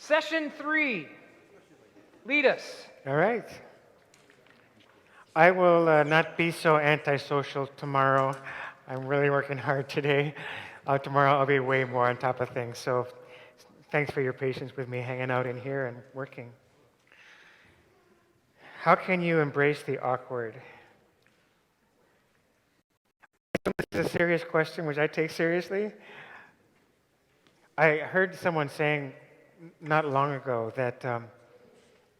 Session 3. Lead us. All right. I will not be so antisocial tomorrow. I'm really working hard today. Tomorrow I'll be way more on top of things. So thanks for your patience with me hanging out in here and working. How can you embrace the awkward? This is a serious question, which I take seriously. I heard someone saying not long ago that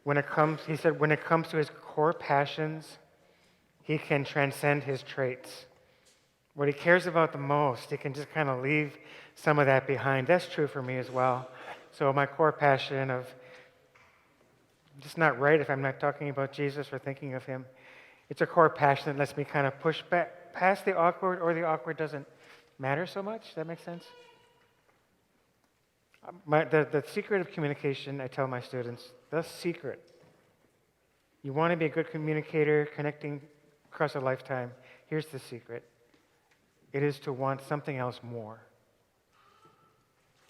when it comes to his core passions, he can transcend his traits. What he cares about the most, he can just kind of leave some of that behind. That's true for me as well. So my core passion of just not right if I'm not talking about Jesus or thinking of him. It's a core passion that lets me kind of push back past the awkward, or the awkward doesn't matter so much. Does that make sense? The secret of communication, I tell my students, the secret. You want to be a good communicator, connecting across a lifetime. Here's the secret. It is to want something else more.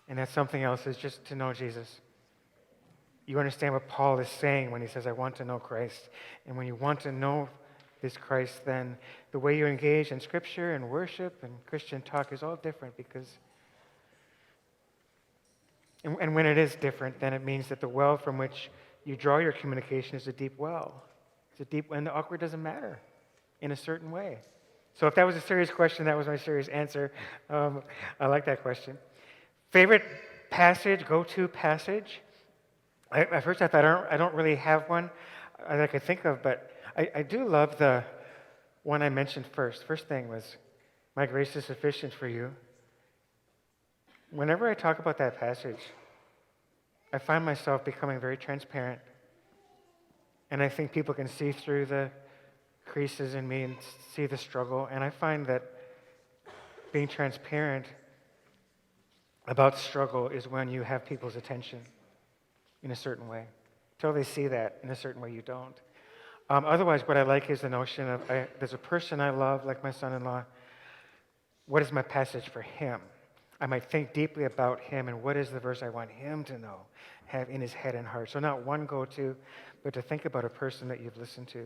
And that something else is just to know Jesus. You understand what Paul is saying when he says, I want to know Christ. And when you want to know this Christ, then the way you engage in Scripture and worship and Christian talk is all different because... And when it is different, then it means that the well from which you draw your communication is a deep well. It's a deep, and the awkward doesn't matter in a certain way. So if that was a serious question, that was my serious answer. I like that question. Favorite passage, go-to passage? At first I thought I don't really have one that I could think of, but I do love the one I mentioned first. First thing was, my grace is sufficient for you. Whenever I talk about that passage, I find myself becoming very transparent. And I think people can see through the creases in me and see the struggle. And I find that being transparent about struggle is when you have people's attention in a certain way. Until they see that in a certain way, you don't. Otherwise, what I like is the notion of there's a person I love, like my son-in-law. What is my passage for him? I might think deeply about him and what is the verse I want him to know, have in his head and heart. So not one go-to, but to think about a person that you've listened to.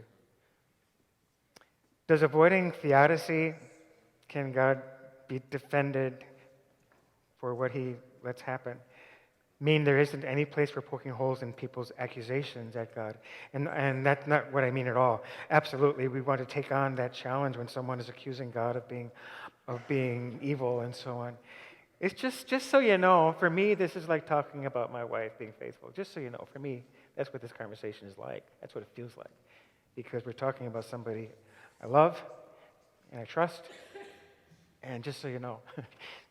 Does avoiding theodicy, can God be defended for what he lets happen, mean there isn't any place for poking holes in people's accusations at God? And that's not what I mean at all. Absolutely, we want to take on that challenge when someone is accusing God of being evil and so on. It's just so you know, for me, this is like talking about my wife being faithful. Just so you know, for me, that's what this conversation is like. That's what it feels like. Because we're talking about somebody I love and I trust. And just so you know,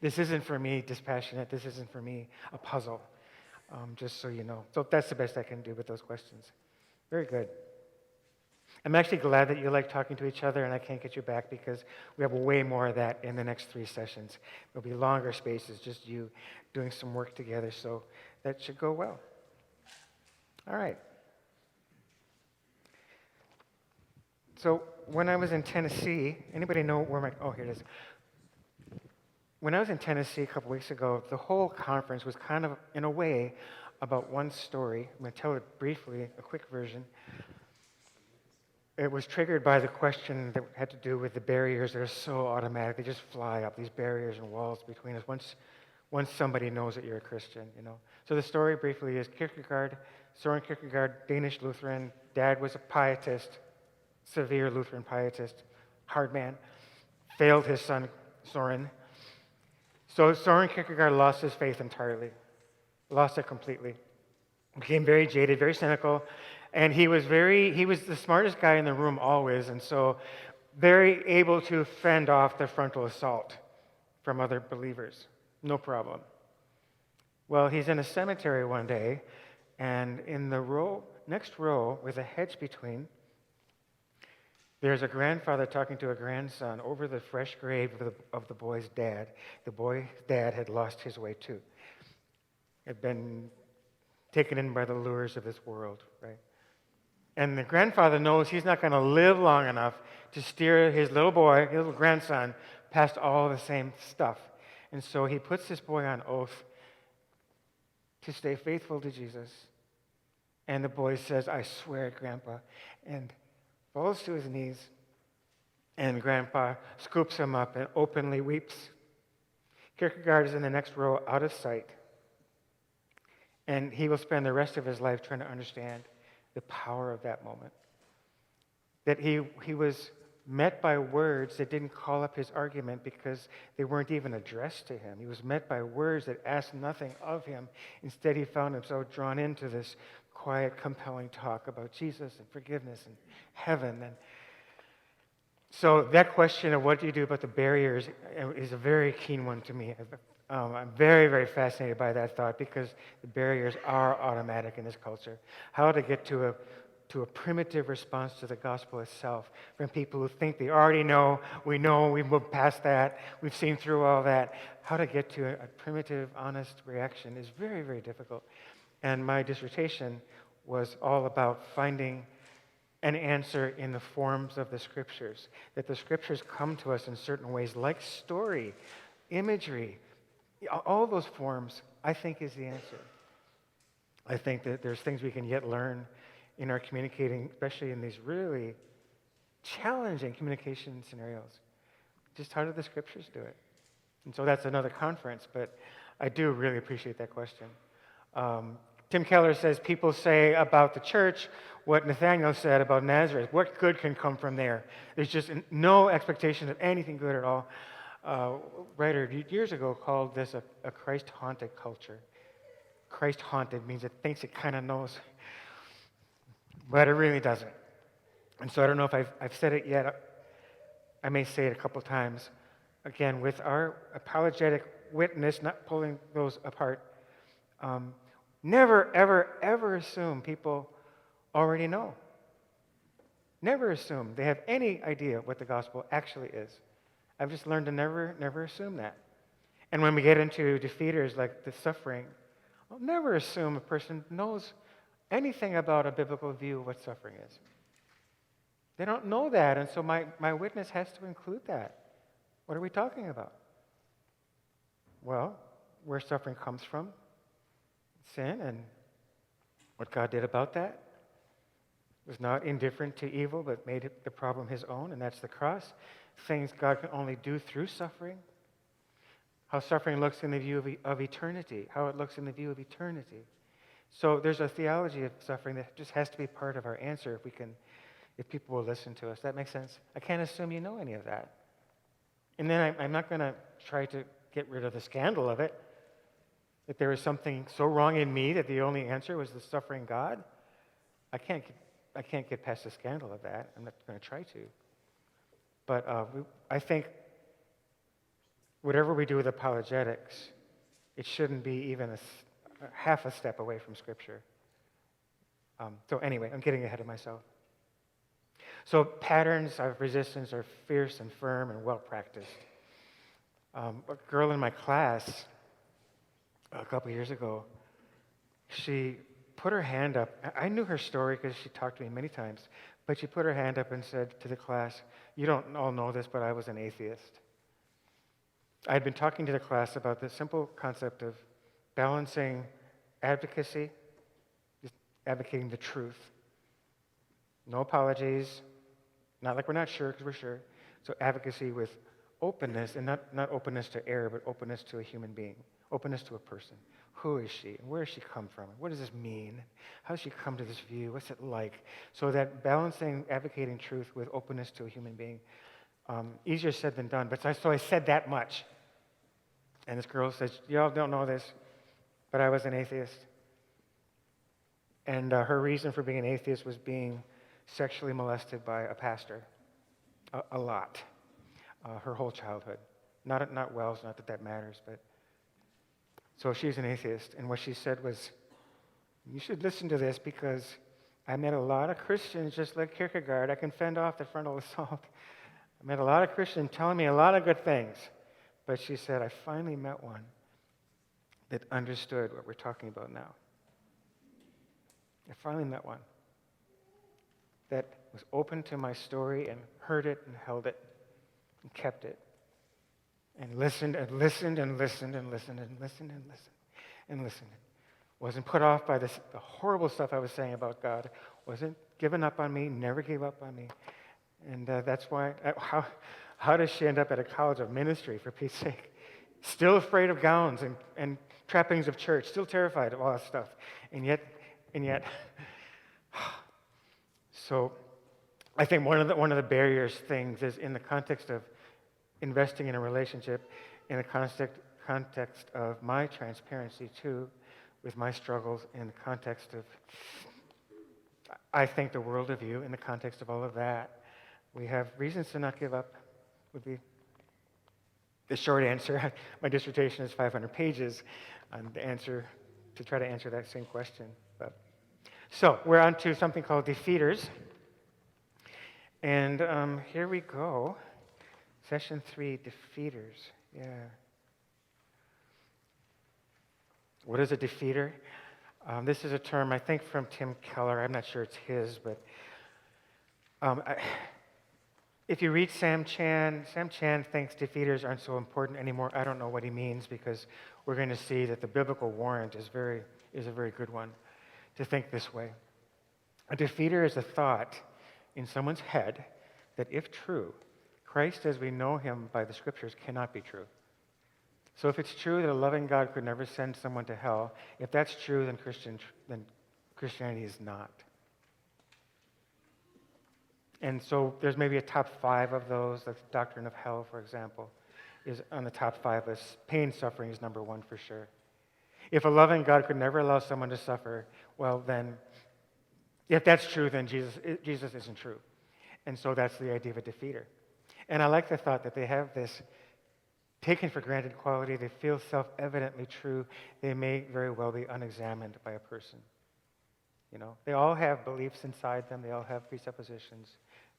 this isn't for me dispassionate. This isn't for me a puzzle. Just so you know. So that's the best I can do with those questions. Very good. I'm actually glad that you like talking to each other, and I can't get you back because we have way more of that in the next 3 sessions. There'll be longer spaces, just you doing some work together, so that should go well. All right. So when I was in Tennessee, anybody know where here it is. When I was in Tennessee a couple weeks ago, the whole conference was kind of, in a way, about one story. I'm going to tell it briefly, a quick version. It was triggered by the question that had to do with the barriers that are so automatic. They just fly up, these barriers and walls between us once somebody knows that you're a Christian, you know. So the story briefly is Soren Kierkegaard, Danish Lutheran. Dad was a pietist, severe Lutheran pietist, hard man. Failed his son, Soren. So Soren Kierkegaard lost his faith entirely. Lost it completely. Became very jaded, very cynical. And he was the smartest guy in the room always, and so very able to fend off the frontal assault from other believers. No problem. Well, he's in a cemetery one day, and in the next row, with a hedge between, there's a grandfather talking to a grandson over the fresh grave of the boy's dad. The boy's dad had lost his way too. Had been taken in by the lures of this world, right? And the grandfather knows he's not going to live long enough to steer his little boy, his little grandson, past all the same stuff. And so he puts this boy on oath to stay faithful to Jesus. And the boy says, I swear, Grandpa, and falls to his knees. And Grandpa scoops him up and openly weeps. Kierkegaard is in the next row, out of sight. And he will spend the rest of his life trying to understand the power of that moment. That he was met by words that didn't call up his argument because they weren't even addressed to him. He was met by words that asked nothing of him. Instead, he found himself drawn into this quiet, compelling talk about Jesus and forgiveness and heaven. And so that question of what do you do about the barriers is a very keen one to me. I'm very, very fascinated by that thought because the barriers are automatic in this culture. How to get to a primitive response to the gospel itself from people who think they already know, we've moved past that, we've seen through all that. How to get to a primitive, honest reaction is very, very difficult. And my dissertation was all about finding an answer in the forms of the Scriptures, that the Scriptures come to us in certain ways, like story, imagery, all those forms, I think, is the answer. I think that there's things we can yet learn in our communicating, especially in these really challenging communication scenarios. Just how do the Scriptures do it? And so that's another conference, but I do really appreciate that question. Tim Keller says people say about the church what Nathaniel said about Nazareth. What good can come from there? There's just no expectation of anything good at all. A writer years ago called this a Christ-haunted culture. Christ-haunted means it thinks it kind of knows, but it really doesn't. And so I don't know if I've said it yet. I may say it a couple times. Again, with our apologetic witness, not pulling those apart, never, ever, ever assume people already know. Never assume they have any idea what the gospel actually is. I've just learned to never assume that. And when we get into defeaters like the suffering, I'll never assume a person knows anything about a biblical view of what suffering is. They don't know that, and so my witness has to include that. What are we talking about? Well, where suffering comes from, sin, and what God did about that. Was not indifferent to evil, but made the problem his own, and that's the cross. Things God can only do through suffering. How suffering looks in the view of eternity. How it looks in the view of eternity. So there's a theology of suffering that just has to be part of our answer if people will listen to us. That makes sense? I can't assume you know any of that. And then I'm not going to try to get rid of the scandal of it. That there was something so wrong in me that the only answer was the suffering God. I can't get past the scandal of that. I'm not going to try to. But I think whatever we do with apologetics, it shouldn't be even half a step away from Scripture. So anyway, I'm getting ahead of myself. So patterns of resistance are fierce and firm and well practiced. A girl in my class a couple years ago, she put her hand up. I knew her story because she talked to me many times, but she put her hand up and said to the class, "You don't all know this, but I was an atheist." I had been talking to the class about the simple concept of balancing advocacy, just advocating the truth. No apologies, not like we're not sure because we're sure. So advocacy with openness, and not openness to error, but openness to a human being, openness to a person. Who is she? Where does she come from? What does this mean? How does she come to this view? What's it like? So that balancing, advocating truth with openness to a human being, easier said than done. But so I said that much. And this girl says, "Y'all don't know this, but I was an atheist." And her reason for being an atheist was being sexually molested by a pastor. A lot. Her whole childhood. Not Wells, not that matters, but... So she's an atheist, and what she said was, "You should listen to this because I met a lot of Christians just like Kierkegaard. I can fend off the frontal assault. I met a lot of Christians telling me a lot of good things." But she said, "I finally met one that understood what we're talking about now. I finally met one that was open to my story and heard it and held it and kept it. And listened and listened and listened and listened and listened and listened and listened. wasn't put off by the horrible stuff I was saying about God, wasn't given up on me, never gave up on me. And that's why, how does she end up at a college of ministry, for Pete's sake? Still afraid of gowns and trappings of church, still terrified of all that stuff. And yet, so I think one of the barriers things is in the context of investing in a relationship, in the context of my transparency too, with my struggles, in the context of, I think, the world of you, in the context of all of that, we have reasons to not give up, would be the short answer. My dissertation is 500 pages to try to answer that same question. So we're on to something called defeaters. And here we go. Session 3, defeaters. Yeah. What is a defeater? This is a term, I think, from Tim Keller. I'm not sure it's his, but if you read Sam Chan thinks defeaters aren't so important anymore. I don't know what he means, because we're going to see that the biblical warrant is a very good one to think this way. A defeater is a thought in someone's head that, if true, Christ as we know him by the scriptures cannot be true. So if it's true that a loving God could never send someone to hell, if that's true, then Christianity is not. And so there's maybe a top 5 of those. The doctrine of hell, for example, is on the top 5 list. Pain, suffering is number 1 for sure. If a loving God could never allow someone to suffer, well then, if that's true, then Jesus isn't true. And so that's the idea of a defeater. And I like the thought that they have this taken for granted quality. They feel self-evidently true. They may very well be unexamined by a person. You know, they all have beliefs inside them. They all have presuppositions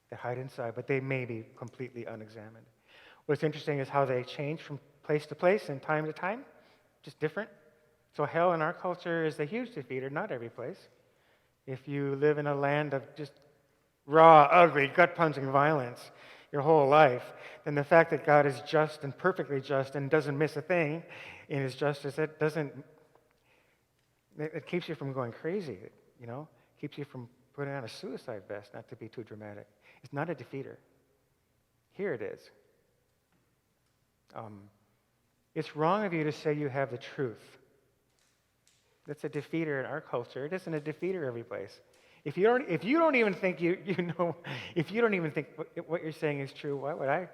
that hide inside, but they may be completely unexamined. What's interesting is how they change from place to place and time to time, just different. So hell in our culture is a huge defeater, not every place. If you live in a land of just raw, ugly, gut-punching violence your whole life, then the fact that God is just and perfectly just and doesn't miss a thing in his justice, it keeps you from going crazy, you know? Keeps you from putting on a suicide vest, not to be too dramatic. It's not a defeater. Here it is. It's wrong of you to say you have the truth. That's a defeater in our culture. It isn't a defeater every place. If you don't even think you know, if you don't even think what you're saying is true, why would I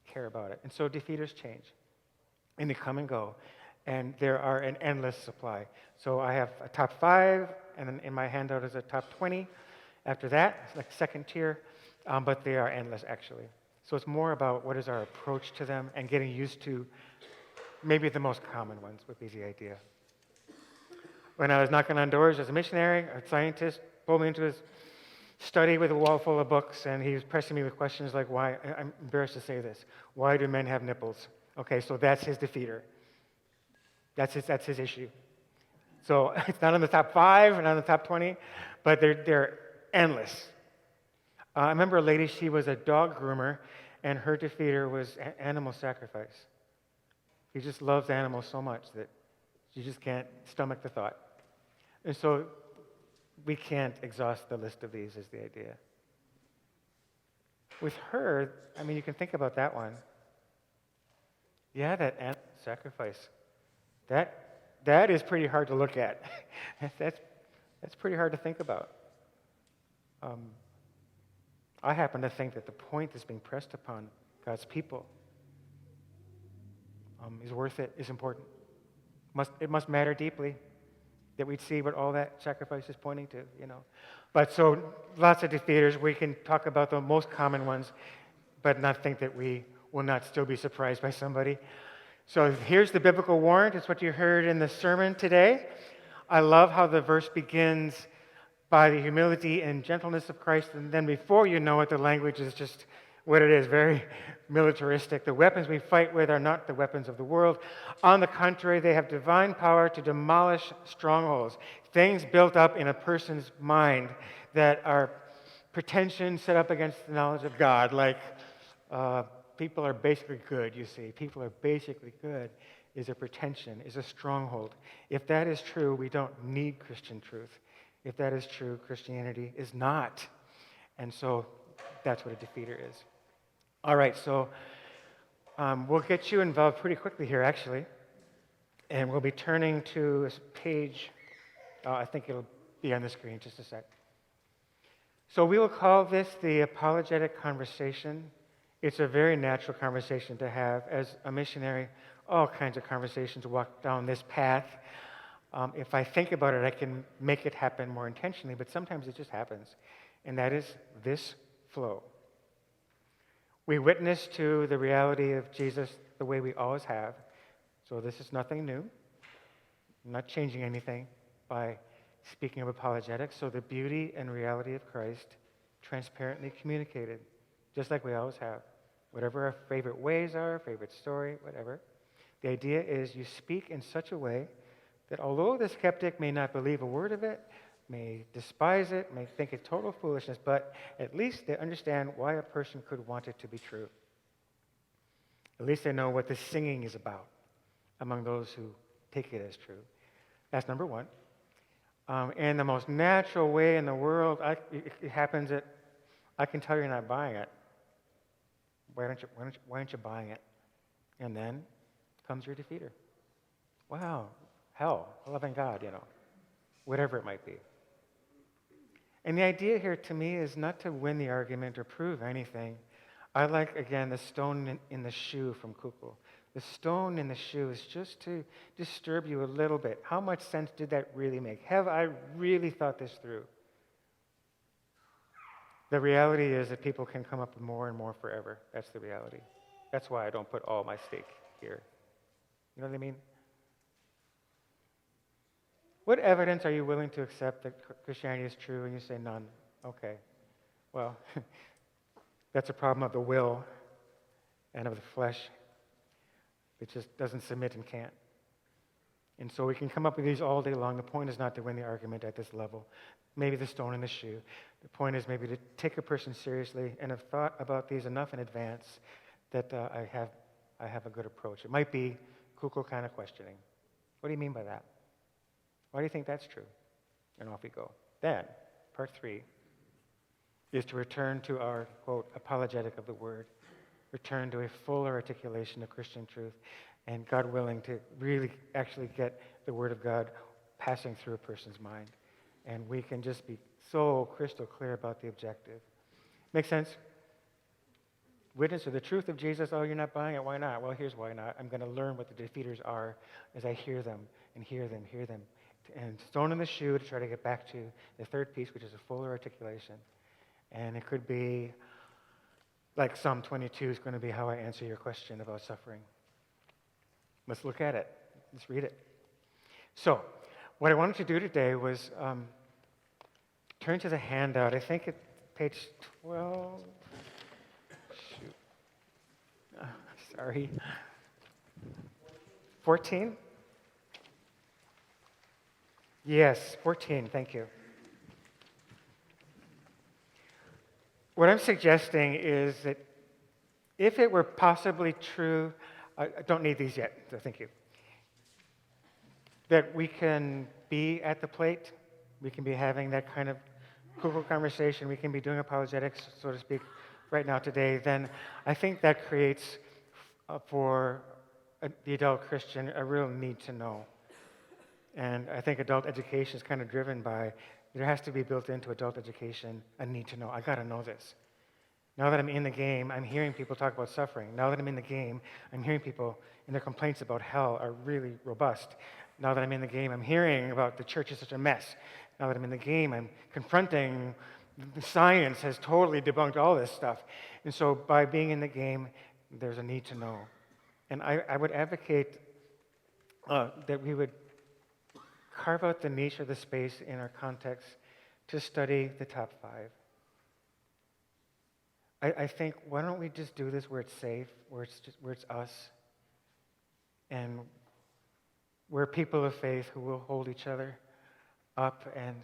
care about it? And so defeaters change, and they come and go, and there are an endless supply. So I have a top 5, and then in my handout is a top 20. After that, it's like second tier, but they are endless actually. So it's more about what is our approach to them and getting used to maybe the most common ones would be the idea. When I was knocking on doors as a missionary, a scientist pulled me into his study with a wall full of books, and he was pressing me with questions like, why, I'm embarrassed to say this, why do men have nipples? Okay, so that's his defeater. That's his issue. So it's not in the top 5 and not in the top 20, but they're endless. I remember a lady, she was a dog groomer, and her defeater was animal sacrifice. She just loves animals so much that she just can't stomach the thought. And so we can't exhaust the list of these, is the idea. With her, I mean, you can think about that one. Yeah, that animal sacrifice. That is pretty hard to look at. That's pretty hard to think about. I happen to think that the point that's being pressed upon God's people is worth it, is important. It must matter deeply that we'd see what all that sacrifice is pointing to, you know. But so lots of defeaters. We can talk about the most common ones, but not think that we will not still be surprised by somebody. So here's the biblical warrant. It's what you heard in the sermon today. I love how the verse begins by the humility and gentleness of Christ, and then before you know it, the language is just what it is, very militaristic. The weapons we fight with are not the weapons of the world. On the contrary, they have divine power to demolish strongholds, things built up in a person's mind that are pretensions set up against the knowledge of God, like people are basically good, you see. People are basically good. is a pretension, is a stronghold. If that is true, we don't need Christian truth. If that is true, Christianity is not. And so that's what a defeater is. All right, so we'll get you involved pretty quickly here, actually. And we'll be turning to a page, I think it'll be on the screen just a sec. So we will call this the apologetic conversation. It's a very natural conversation to have. As a missionary, all kinds of conversations walk down this path. If I think about it, I can make it happen more intentionally, but sometimes it just happens. And that is this flow. We witness to the reality of Jesus the way we always have. So this is nothing new. I'm not changing anything by speaking of apologetics. So the beauty and reality of Christ transparently communicated, just like we always have. Whatever our favorite ways are, favorite story, whatever. The idea is you speak in such a way that although the skeptic may not believe a word of it, may despise it, may think it total foolishness, but at least they understand why a person could want it to be true. At least they know what the singing is about among those who take it as true. That's number one. And the most natural way in the world, it happens that I can tell you're not buying it. Why aren't you buying it? And then comes your defeater. Wow, hell, loving God, whatever it might be. And the idea here to me is not to win the argument or prove anything. I like, again, the stone in the shoe from Kukul. The stone in the shoe is just to disturb you a little bit. How much sense did that really make? Have I really thought this through? The reality is that people can come up with more and more forever. That's the reality. That's why I don't put all my stake here. You know what I mean? What evidence are you willing to accept that Christianity is true? And you say none. Okay. Well, that's a problem of the will and of the flesh. It just doesn't submit and can't. And so we can come up with these all day long. The point is not to win the argument at this level. Maybe the stone in the shoe. The point is maybe to take a person seriously and have thought about these enough in advance that I have a good approach. It might be Kukul kind of questioning. What do you mean by that? Why do you think that's true? And off we go. Then, part 3 is to return to our, quote, apologetic of the word, return to a fuller articulation of Christian truth, and God willing to really actually get the word of God passing through a person's mind. And we can just be so crystal clear about the objective. Make sense? Witness of the truth of Jesus. Oh, you're not buying it. Why not? Well, here's why not. I'm going to learn what the defeaters are as I hear them and hear them, hear them. And stone in the shoe to try to get back to the third piece, which is a fuller articulation. And it could be, like Psalm 22 is going to be how I answer your question about suffering. Let's look at it. Let's read it. So, what I wanted to do today was turn to the handout. I think it's page 12. Shoot. Sorry. 14? Yes, 14. Thank you. What I'm suggesting is that if it were possibly true, I don't need these yet, so thank you, that we can be at the plate, we can be having that kind of Google conversation, we can be doing apologetics, so to speak, right now today, then I think that creates for the adult Christian a real need to know. And I think adult education is kind of driven by, there has to be built into adult education a need to know. I got to know this. Now that I'm in the game, I'm hearing people talk about suffering. Now that I'm in the game, I'm hearing people and their complaints about hell are really robust. Now that I'm in the game, I'm hearing about the church is such a mess. Now that I'm in the game, I'm confronting science has totally debunked all this stuff. And so by being in the game, there's a need to know. And I would advocate that we would carve out the niche or the space in our context to study the top 5. I think, why don't we just do this where it's safe, where it's us, and we're people of faith who will hold each other up and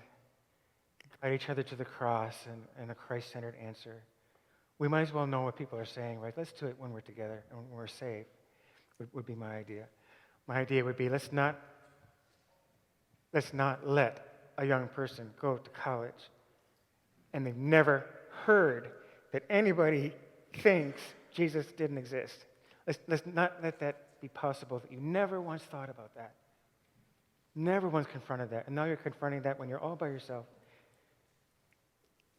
guide each other to the cross and a Christ-centered answer. We might as well know what people are saying, right? Let's do it when we're together and when we're safe, would be my idea. my idea would be let's not let a young person go to college and they've never heard that anybody thinks Jesus didn't exist. Let's not let that be possible, that you never once thought about that. Never once confronted that. And now you're confronting that when you're all by yourself.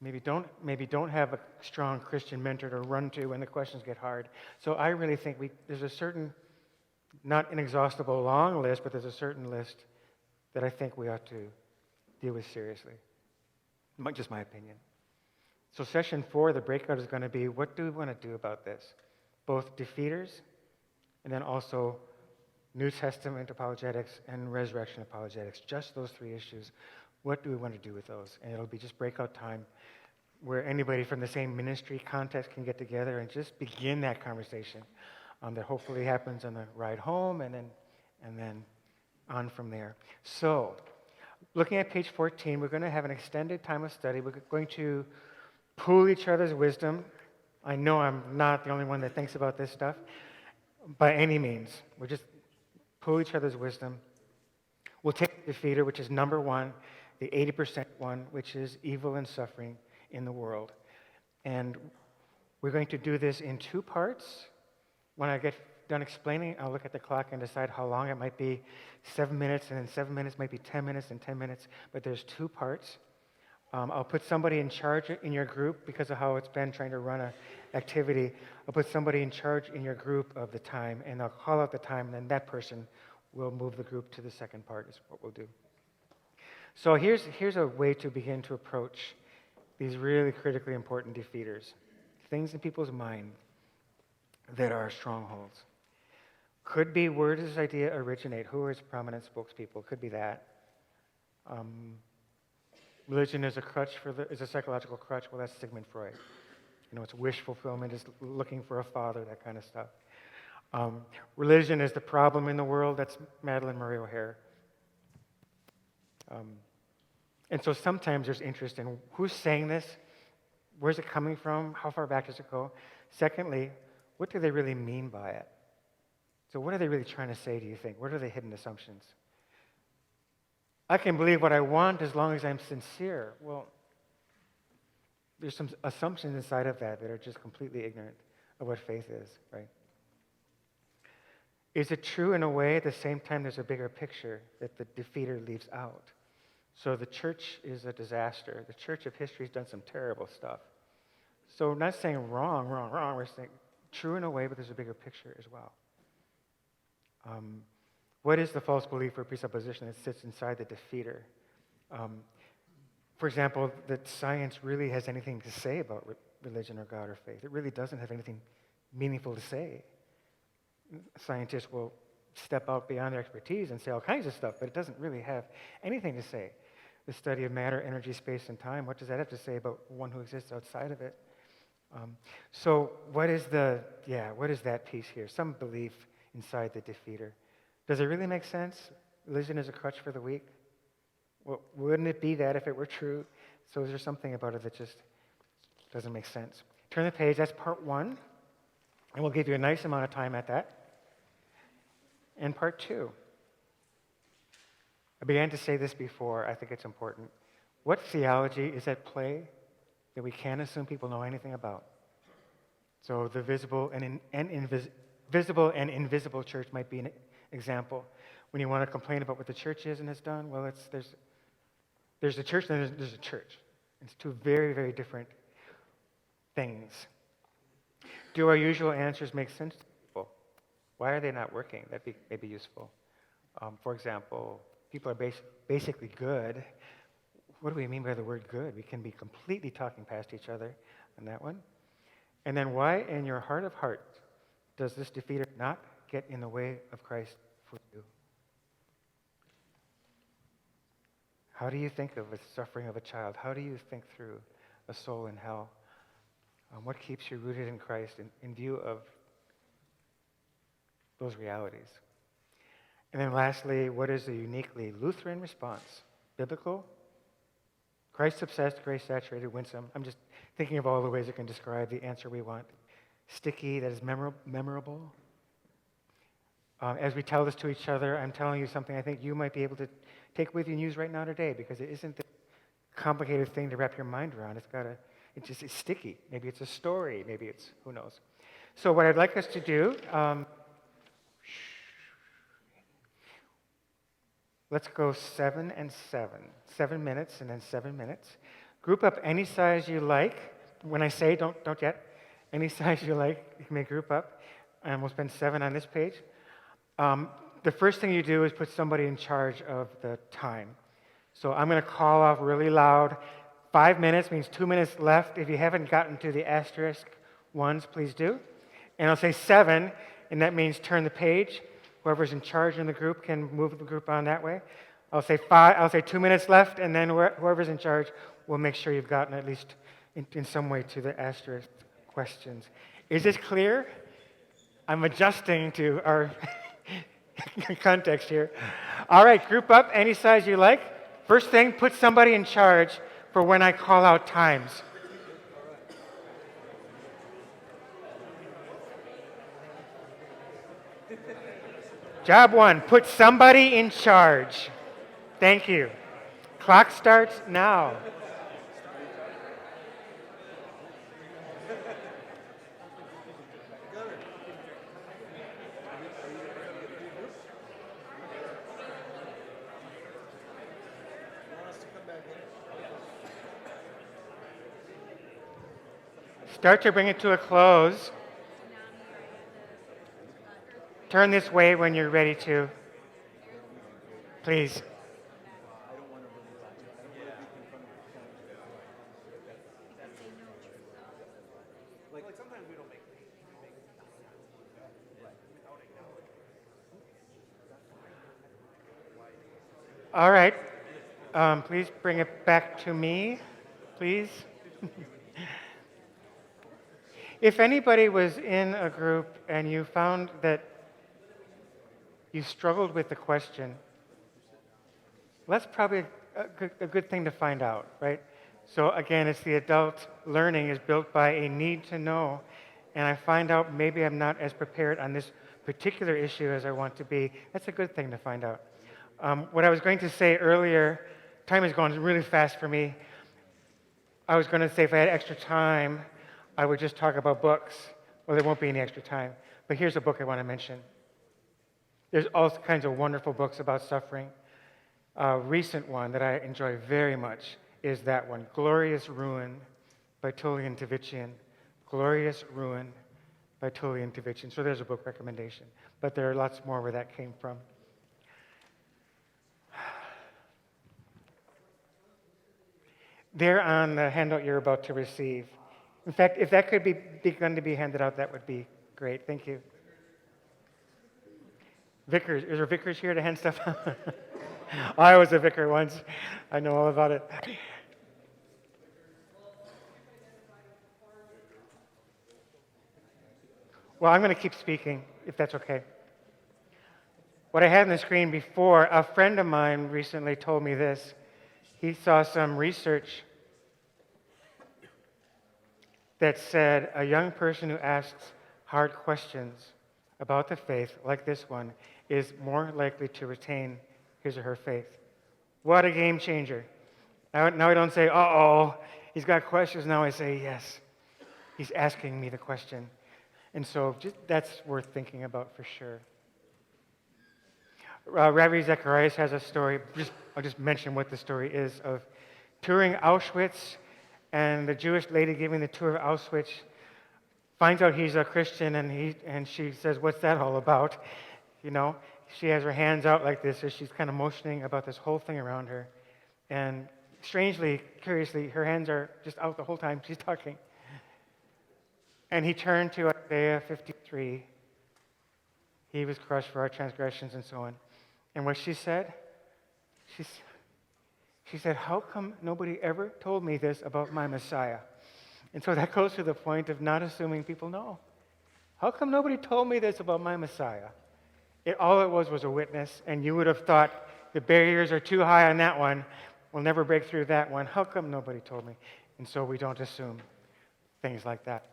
Maybe don't have a strong Christian mentor to run to when the questions get hard. So I really think there's a certain, not inexhaustible long list, but there's a certain list that I think we ought to deal with seriously. Just my opinion. So session 4, the breakout is going to be, what do we want to do about this? Both defeaters and then also New Testament apologetics and resurrection apologetics. Just those 3 issues. What do we want to do with those? And it'll be just breakout time where anybody from the same ministry context can get together and just begin that conversation that hopefully happens on the ride home and then on from there. So, looking at page 14, we're going to have an extended time of study. We're going to pool each other's wisdom. I know I'm not the only one that thinks about this stuff by any means. We're just pool each other's wisdom. We'll take the defeater, which is number 1, the 80% one, which is evil and suffering in the world. And we're going to do this in 2 parts. When I get done explaining, I'll look at the clock and decide how long it might be, 7 minutes, and then 7 minutes might be 10 minutes, and 10 minutes, but there's 2 parts. I'll put somebody in charge in your group because of how it's been trying to run an activity. I'll put somebody in charge in your group of the time, and I'll call out the time, and then that person will move the group to the second part is what we'll do. So here's a way to begin to approach these really critically important defeaters, things in people's mind that are strongholds. Could be, where does this idea originate? Who are its prominent spokespeople? Could be that. Religion is a crutch is a psychological crutch. Well, that's Sigmund Freud. It's wish fulfillment, it's looking for a father, that kind of stuff. Religion is the problem in the world. That's Madeleine Murray O'Hair. And so sometimes there's interest in who's saying this, where's it coming from, how far back does it go? Secondly, what do they really mean by it? So what are they really trying to say, do you think? What are the hidden assumptions? I can believe what I want as long as I'm sincere. Well, there's some assumptions inside of that are just completely ignorant of what faith is, right? Is it true in a way? At the same time, there's a bigger picture that the defeater leaves out. So the church is a disaster. The church of history has done some terrible stuff. So not saying wrong. We're saying true in a way, but there's a bigger picture as well. What is the false belief or presupposition that sits inside the defeater? For example, that science really has anything to say about religion or God or faith. It really doesn't have anything meaningful to say. Scientists will step out beyond their expertise and say all kinds of stuff, but it doesn't really have anything to say. The study of matter, energy, space, and time, what does that have to say about one who exists outside of it? So what is that piece here? Some belief inside the defeater. Does it really make sense? Religion is a crutch for the weak? Well, wouldn't it be that if it were true? So is there something about it that just doesn't make sense? Turn the page, that's part 1. And we'll give you a nice amount of time at that. And part 2. I began to say this before, I think it's important. What theology is at play that we can't assume people know anything about? So the visible and invisible church might be an example. When you want to complain about what the church is and has done, well, there's a church and there's a church. It's 2 very, very different things. Do our usual answers make sense to people? Why are they not working? That'd be useful. For example, people are basically good. What do we mean by the word good? We can be completely talking past each other on that one. And then why in your heart of hearts does this defeater not get in the way of Christ for you? How do you think of the suffering of a child? How do you think through a soul in hell? What keeps you rooted in Christ in view of those realities? And then lastly, what is the uniquely Lutheran response? Biblical? Christ-obsessed, grace-saturated, winsome. I'm just thinking of all the ways it can describe the answer we want. Sticky, that is memorable. As we tell this to each other, I'm telling you something I think you might be able to take with you and use right now today, because it isn't a complicated thing to wrap your mind around. It's sticky. Maybe it's a story. Maybe it's, who knows. So what I'd like us to do, let's go 7 and 7. 7 minutes and then 7 minutes. Group up any size you like. When I say don't yet. Any size you like, you may group up. And we'll spend 7 on this page. The first thing you do is put somebody in charge of the time. So I'm going to call off really loud. 5 minutes means 2 minutes left. If you haven't gotten to the asterisk ones, please do. And I'll say 7, and that means turn the page. Whoever's in charge in the group can move the group on that way. I'll say 5. I'll say 2 minutes left, and then whoever's in charge will make sure you've gotten at least in some way to the asterisk questions. Is this clear? I'm adjusting to our context here. All right, group up any size you like. First thing, put somebody in charge for when I call out times. Job 1, put somebody in charge. Thank you. Clock starts now. Start to bring it to a close. Turn this way when you're ready to. Please. All right. Please bring it back to me, please. If anybody was in a group and you found that you struggled with the question, that's probably a good thing to find out, right? So again, it's the adult learning is built by a need to know, and I find out maybe I'm not as prepared on this particular issue as I want to be. That's a good thing to find out. What I was going to say earlier, time is going really fast for me. I was going to say if I had extra time, I would just talk about books. Well, there won't be any extra time. But here's a book I want to mention. There's all kinds of wonderful books about suffering. A recent one that I enjoy very much is that one, Glorious Ruin by Tullian Tavician. Glorious Ruin by Tullian Tavician. So there's a book recommendation. But there are lots more where that came from. There on the handout you're about to receive. In fact, if that could be begun to be handed out, that would be great. Thank you. Vicars, is there vicars here to hand stuff out? I was a vicar once. I know all about it. Well, I'm going to keep speaking, if that's okay. What I had on the screen before, a friend of mine recently told me this. He saw some research that said a young person who asks hard questions about the faith, like this one, is more likely to retain his or her faith. What a game changer. Now I don't say, uh-oh, he's got questions. Now I say, yes, he's asking me the question. And so that's worth thinking about for sure. Ravi Zacharias has a story, I'll just mention what the story is, of touring Auschwitz, and the Jewish lady giving the tour of Auschwitz finds out he's a Christian, and she says, what's that all about? You know, she has her hands out like this as she's kind of motioning about this whole thing around her. And strangely, curiously, her hands are just out the whole time she's talking. And he turned to Isaiah 53. He was crushed for our transgressions and so on. And what she said, she said, how come nobody ever told me this about my Messiah? And so that goes to the point of not assuming people know. How come nobody told me this about my Messiah? All it was a witness, and you would have thought the barriers are too high on that one. We'll never break through that one. How come nobody told me? And so we don't assume things like that.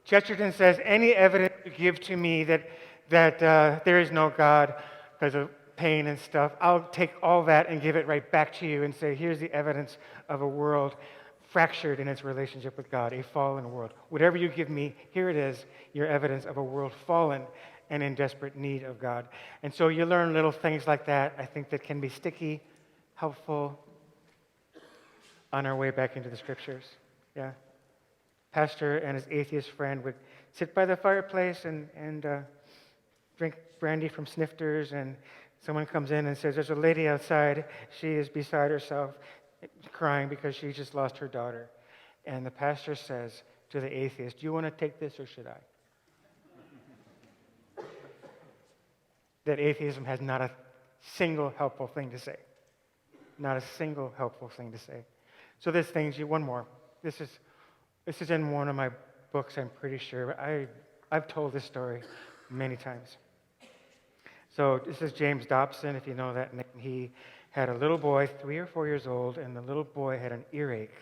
Chesterton says, any evidence you give to me that there is no God because of pain and stuff, I'll take all that and give it right back to you and say, here's the evidence of a world fractured in its relationship with God, a fallen world. Whatever you give me, here it is, your evidence of a world fallen and in desperate need of God. And so you learn little things like that, I think, that can be sticky, helpful on our way back into the scriptures. Yeah. Pastor and his atheist friend would sit by the fireplace and drink brandy from snifters, and someone comes in and says, there's a lady outside. She is beside herself, crying because she just lost her daughter. And the pastor says to the atheist, do you want to take this or should I? That atheism has not a single helpful thing to say. Not a single helpful thing to say. So this thing's one more. This is in one of my books, I'm pretty sure. I've told this story many times. So this is James Dobson, if you know that name. He had a little boy, 3 or 4 years old, and the little boy had an earache,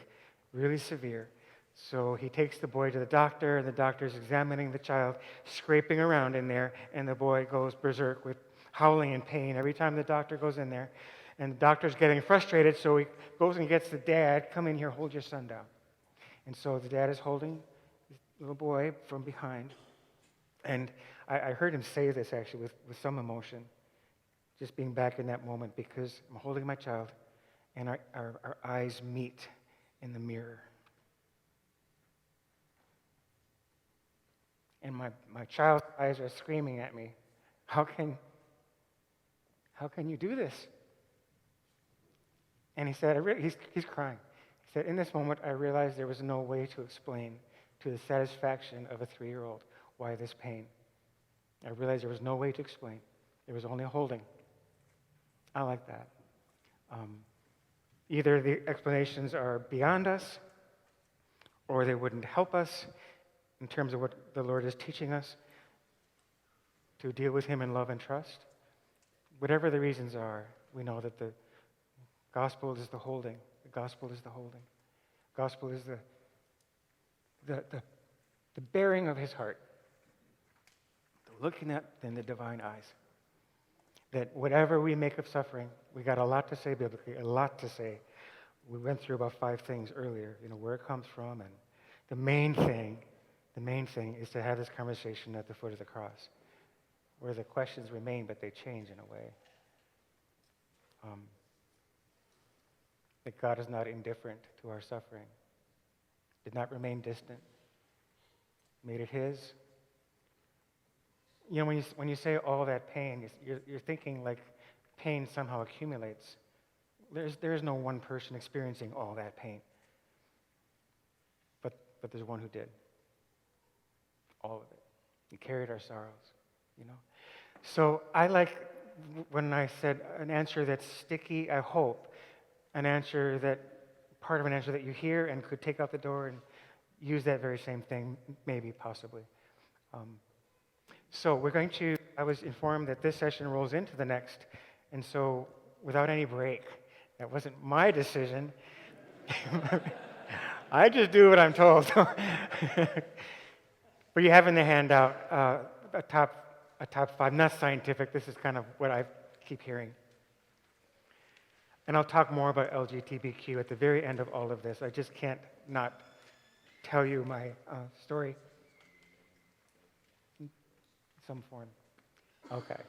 really severe. So he takes the boy to the doctor, and the doctor's examining the child, scraping around in there, and the boy goes berserk with howling in pain every time the doctor goes in there. And the doctor's getting frustrated, so he goes and gets the dad, come in here, hold your son down. And so the dad is holding the little boy from behind. And I heard him say this, actually, with some emotion, just being back in that moment, because I'm holding my child, and our eyes meet in the mirror. And my child's eyes are screaming at me, how can you do this? And he said, he's crying. He said, in this moment, I realized there was no way to explain to the satisfaction of a 3-year-old why this pain. I realized there was no way to explain. There was only holding. I like that. Either the explanations are beyond us, or they wouldn't help us in terms of what the Lord is teaching us to deal with Him in love and trust. Whatever the reasons are, we know that the gospel is the holding. The gospel is the holding. The gospel is the bearing of His heart. The looking at in the divine eyes. That whatever we make of suffering, we got a lot to say biblically, a lot to say. We went through about 5 things earlier, where it comes from, and the main thing is to have this conversation at the foot of the cross, where the questions remain, but they change in a way. That God is not indifferent to our suffering, did not remain distant, made it His. When you say all that pain, you're thinking like pain somehow accumulates. There's no one person experiencing all that pain. But there's one who did. All of it. He carried our sorrows, So I like when I said an answer that's sticky, I hope, part of an answer that you hear and could take out the door and use that very same thing, maybe, possibly. So I was informed that this session rolls into the next, and so without any break, that wasn't my decision. I just do what I'm told. But you have in the handout a top 5, not scientific, this is kind of what I keep hearing. And I'll talk more about LGBTQ at the very end of all of this. I just can't not tell you my story in some form. Okay.